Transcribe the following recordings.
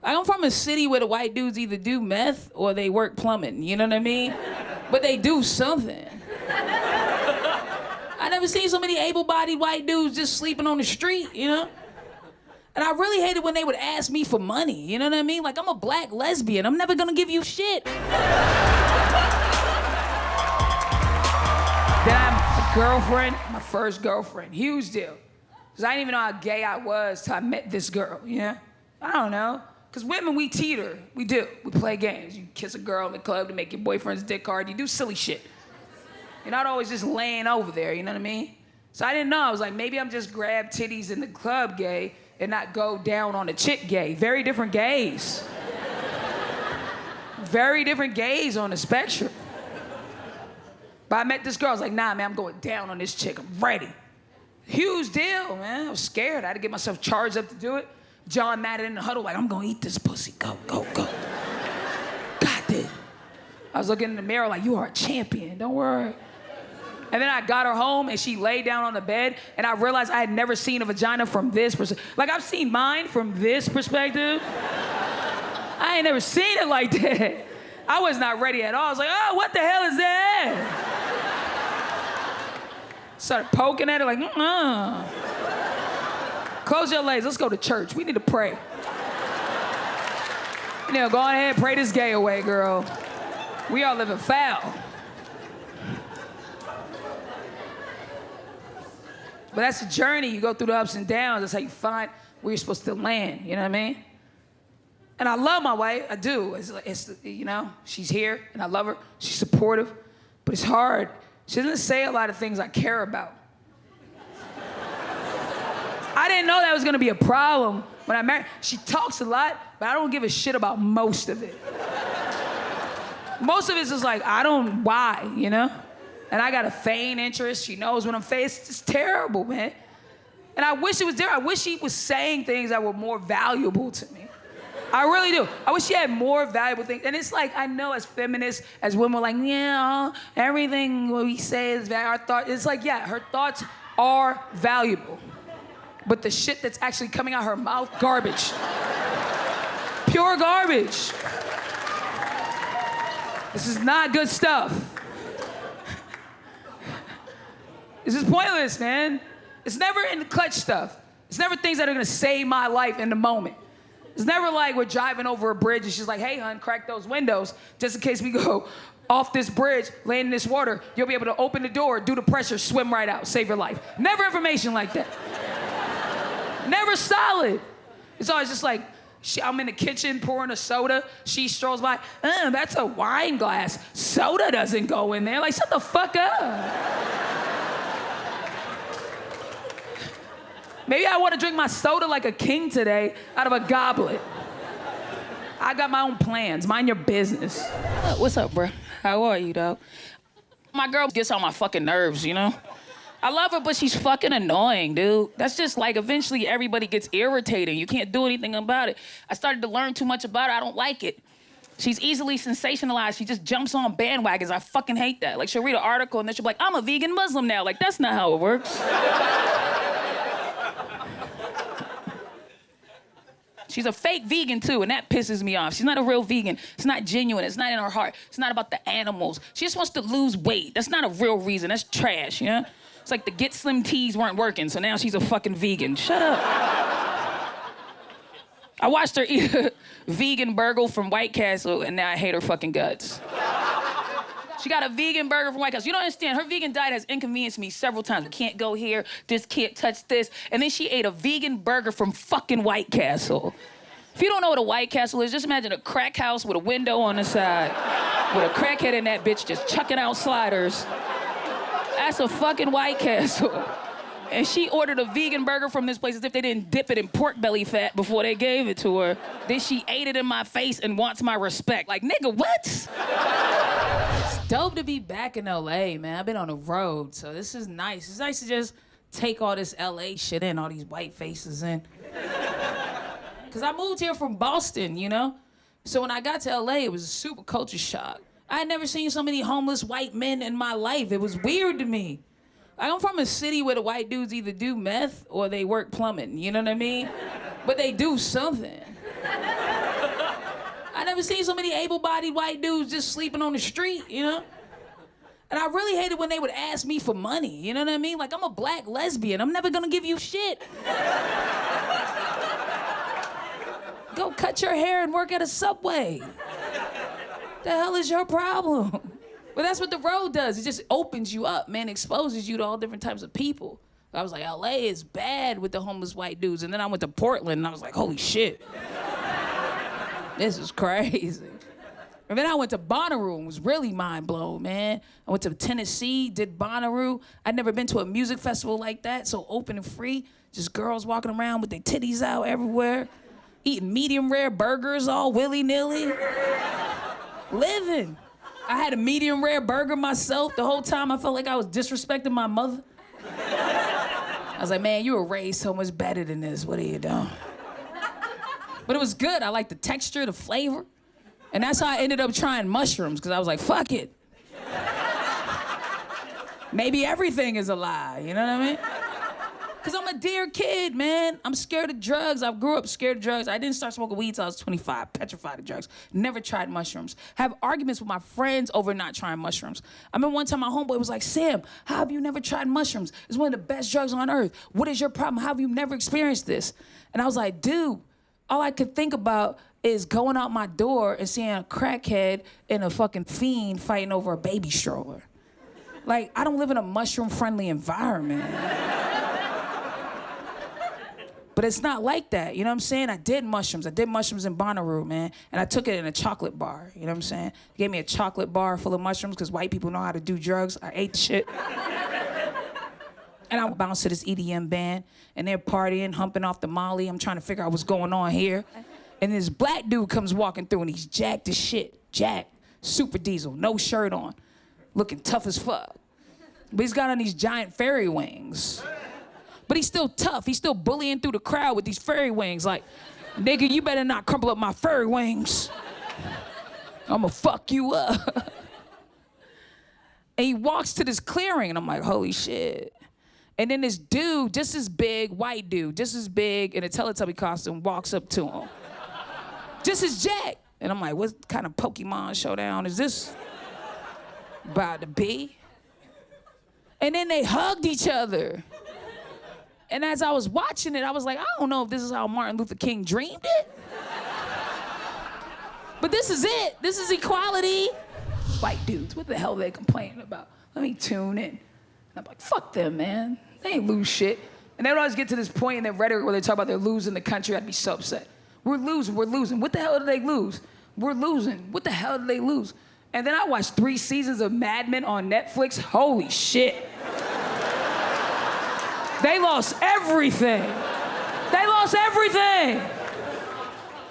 I'm from a city where the white dudes either do meth or they work plumbing, you know what I mean? But they do something. I never seen so many able-bodied white dudes just sleeping on the street, you know? And I really hated when they would ask me for money, you know what I mean? Like, I'm a black lesbian, I'm never gonna give you shit. Then I had a girlfriend, my first girlfriend, huge deal. Because I didn't even know how gay I was till I met this girl, you know? I don't know. Because women, we teeter, we do. We play games. You kiss a girl in the club to make your boyfriend's dick hard, you do silly shit. You're not always just laying over there, you know what I mean? So I didn't know. I was like, maybe I'm just grab titties in the club gay and not go down on a chick gay. Very different gays. Very different gays on the spectrum. But I met this girl, I was like, nah, man, I'm going down on this chick, I'm ready. Huge deal, man. I was scared. I had to get myself charged up to do it. John Madden in the huddle, like, I'm gonna eat this pussy, go, go, go. Got this. I was looking in the mirror like, you are a champion, don't worry. And then I got her home and she laid down on the bed and I realized I had never seen a vagina from this perspective. Like, I've seen mine from this perspective. I ain't never seen it like that. I was not ready at all. I was like, oh, what the hell is that? Started poking at it like, Close your legs, let's go to church. We need to pray. You know, go on ahead, pray this gay away, girl. We all living foul. But that's a journey. You go through the ups and downs. That's how you find where you're supposed to land. You know what I mean? And I love my wife. I do. It's you know, she's here, and I love her. She's supportive, but it's hard. She doesn't say a lot of things I care about. I didn't know that was gonna be a problem when I married. She talks a lot, but I don't give a shit about most of it. Most of it's just like, why, you know? And I got a feign interest. She knows when I'm faced. It's terrible, man. And I wish it was different. I wish she was saying things that were more valuable to me. I really do. I wish she had more valuable things. And it's like, I know as feminists, as women, we're like, yeah, everything we say is our thought. It's like, yeah, her thoughts are valuable. But the shit that's actually coming out her mouth, garbage. Pure garbage. This is not good stuff. This is pointless, man. It's never in the clutch stuff. It's never things that are gonna save my life in the moment. It's never like we're driving over a bridge and she's like, hey, hun, crack those windows just in case we go off this bridge, land in this water. You'll be able to open the door, do the pressure, swim right out, save your life. Never information like that. Never solid. It's always just like, I'm in the kitchen pouring a soda. She strolls by, that's a wine glass. Soda doesn't go in there. Like, shut the fuck up. Maybe I want to drink my soda like a king today out of a goblet. I got my own plans. Mind your business. What's up, bro? How are you, dog? My girl gets on my fucking nerves, you know? I love her, but she's fucking annoying, dude. That's just like, eventually everybody gets irritating. You can't do anything about it. I started to learn too much about her. I don't like it. She's easily sensationalized. She just jumps on bandwagons. I fucking hate that. Like, she'll read an article and then she'll be like, I'm a vegan Muslim now. Like, that's not how it works. She's a fake vegan, too, and that pisses me off. She's not a real vegan. It's not genuine. It's not in her heart. It's not about the animals. She just wants to lose weight. That's not a real reason. That's trash, you know? It's like the Get Slim teas weren't working, so now she's a fucking vegan. Shut up. I watched her eat a vegan burger from White Castle, and now I hate her fucking guts. She got a vegan burger from White Castle. You don't understand. Her vegan diet has inconvenienced me several times. We can't go here. This can't touch this. And then she ate a vegan burger from fucking White Castle. If you don't know what a White Castle is, just imagine a crack house with a window on the side, with a crackhead in that bitch just chucking out sliders. That's a fucking White Castle. And she ordered a vegan burger from this place as if they didn't dip it in pork belly fat before they gave it to her. Then she ate it in my face and wants my respect. Like, nigga, what? It's dope to be back in LA, man. I've been on the road, so this is nice. It's nice to just take all this LA shit in, all these white faces in. Because I moved here from Boston, you know? So when I got to LA, it was a super culture shock. I had never seen so many homeless white men in my life. It was weird to me. I'm from a city where the white dudes either do meth or they work plumbing, you know what I mean? But they do something. never seen so many able-bodied white dudes just sleeping on the street, you know? And I really hated when they would ask me for money, you know what I mean? Like, I'm a black lesbian. I'm never gonna give you shit. Go cut your hair and work at a Subway. The hell is your problem? But that's what the road does. It just opens you up, man, exposes you to all different types of people. I was like, LA is bad with the homeless white dudes. And then I went to Portland and I was like, holy shit. This is crazy. And then I went to Bonnaroo and was really mind blown, man. I went to Tennessee, did Bonnaroo. I'd never been to a music festival like that, so open and free. Just girls walking around with their titties out everywhere, eating medium rare burgers all willy-nilly. Living. I had a medium rare burger myself. The whole time I felt like I was disrespecting my mother. I was like, man, you were raised so much better than this. What are you doing? But it was good. I liked the texture, the flavor. And that's how I ended up trying mushrooms, because I was like, fuck it. Maybe everything is a lie, you know what I mean? Because I'm a dear kid, man. I'm scared of drugs. I grew up scared of drugs. I didn't start smoking weed till I was 25, petrified of drugs. Never tried mushrooms. Have arguments with my friends over not trying mushrooms. I remember one time my homeboy was like, Sam, how have you never tried mushrooms? It's one of the best drugs on earth. What is your problem? How have you never experienced this? And I was like, dude, all I could think about is going out my door and seeing a crackhead and a fucking fiend fighting over a baby stroller. Like, I don't live in a mushroom-friendly environment. But it's not like that, you know what I'm saying? I did mushrooms in Bonnaroo, man, and I took it in a chocolate bar, you know what I'm saying? They gave me a chocolate bar full of mushrooms because white people know how to do drugs. I ate the shit. And I bounced to this EDM band, and they're partying, humping off the Molly. I'm trying to figure out what's going on here. And this black dude comes walking through, and he's jacked as shit. Jacked, super diesel, no shirt on, looking tough as fuck. But he's got on these giant fairy wings. But he's still tough. He's still bullying through the crowd with these fairy wings. Like, nigga, you better not crumple up my fairy wings. I'ma fuck you up. And he walks to this clearing, and I'm like, holy shit. And then this dude, just as big, white dude, just as big in a Teletubby costume, walks up to him. Just as jacked. And I'm like, what kind of Pokemon showdown is this about to be? And then they hugged each other. And as I was watching it, I was like, I don't know if this is how Martin Luther King dreamed it. But this is it. This is equality. White dudes, what the hell are they complaining about? Let me tune in. And I'm like, fuck them, man. They ain't lose shit. And they would always get to this point in their rhetoric where they talk about they're losing the country. I'd be so upset. We're losing. What the hell did they lose? We're losing. What the hell did they lose? And then I watched 3 seasons of Mad Men on Netflix. Holy shit. They lost everything. They lost everything.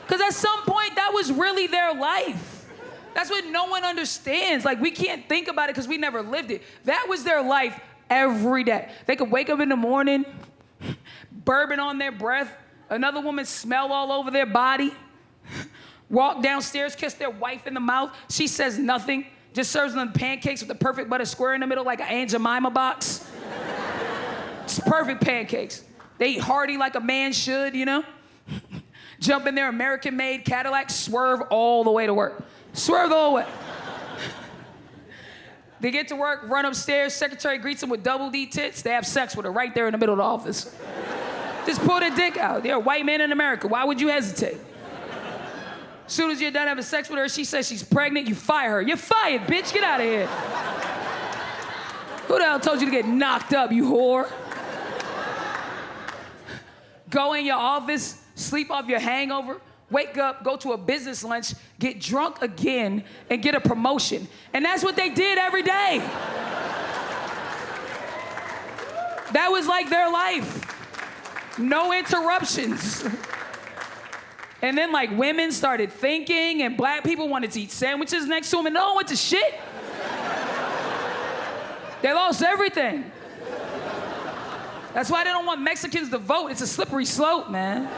Because at some point, that was really their life. That's what no one understands. Like, we can't think about it because we never lived it. That was their life every day. They could wake up in the morning, bourbon on their breath, another woman smell all over their body, walk downstairs, kiss their wife in the mouth. She says nothing, just serves them pancakes with the perfect butter square in the middle like an Aunt Jemima box. It's perfect pancakes. They eat hearty like a man should, you know? Jump in their American-made Cadillac, swerve all the way to work. Swerve the whole way. They get to work, run upstairs, secretary greets them with double D tits. They have sex with her right there in the middle of the office. Just pull their dick out. They're a white man in America. Why would you hesitate? As soon as you're done having sex with her, she says she's pregnant, you fire her. You're fired, bitch. Get out of here. Who the hell told you to get knocked up, you whore? Go in your office, sleep off your hangover, wake up, go to a business lunch, get drunk again, and get a promotion. And that's what they did every day. That was like their life. No interruptions. And then like women started thinking, and black people wanted to eat sandwiches next to them, and no one went to shit. They lost everything. That's why they don't want Mexicans to vote. It's a slippery slope, man.